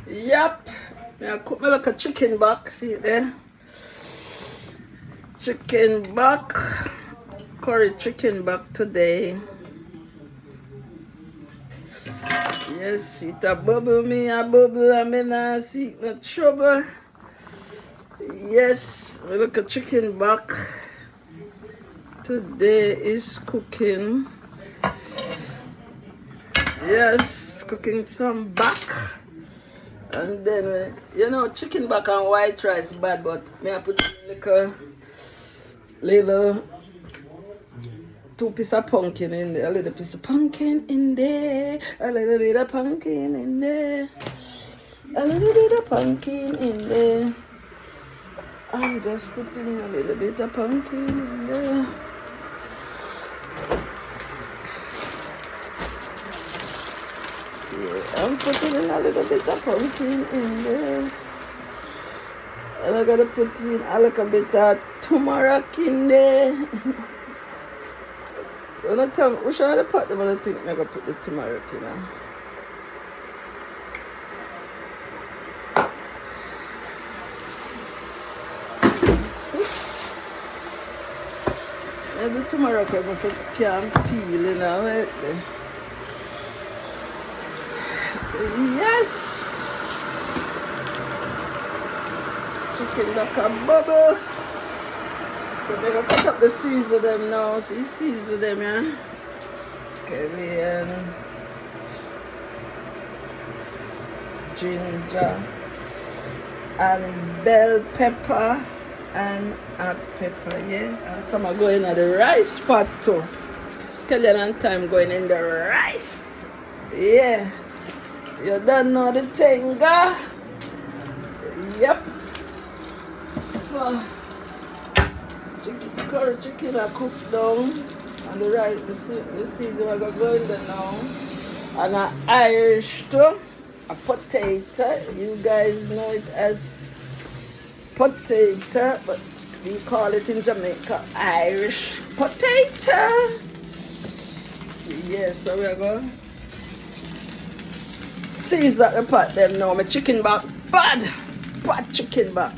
Yep. I cook me like a chicken back, see it there? Chicken back. Curry chicken back today. Yes, it a bubble me, a bubble, I mean I see no trouble. Yes, me look a chicken back. Today is cooking. Yes, cooking some back. And then, you know, chicken back and white rice bad, but me I put like a little 2 pieces of pumpkin in there, a little piece of pumpkin in there, a little bit of pumpkin in there, a little bit of pumpkin in there. I'm just putting a little bit of pumpkin in there. Yeah, I'm putting in a little bit of pumpkin in there. And I gotta put in a little bit of turmeric in there. When I tell me, which one of the pot them, I think I'm gonna put the turmeric in. Every turmeric I'm gonna can peel in right there. Yes! Chicken back a bubble. So we're gonna cut up the season them now. See, season them, yeah? Scallion, ginger, and bell pepper, and hot pepper, yeah? And some are going in the rice pot too. Scallion and thyme going in the rice. Yeah. You don't know the thing, girl? Yep. So, curry chicken I cooked down. And the rice, the season I got going there now. And an Irish too. A potato. You guys know it as potato, but we call it in Jamaica Irish potato. Yeah, so we're going season the pot them now. My chicken back bad chicken back.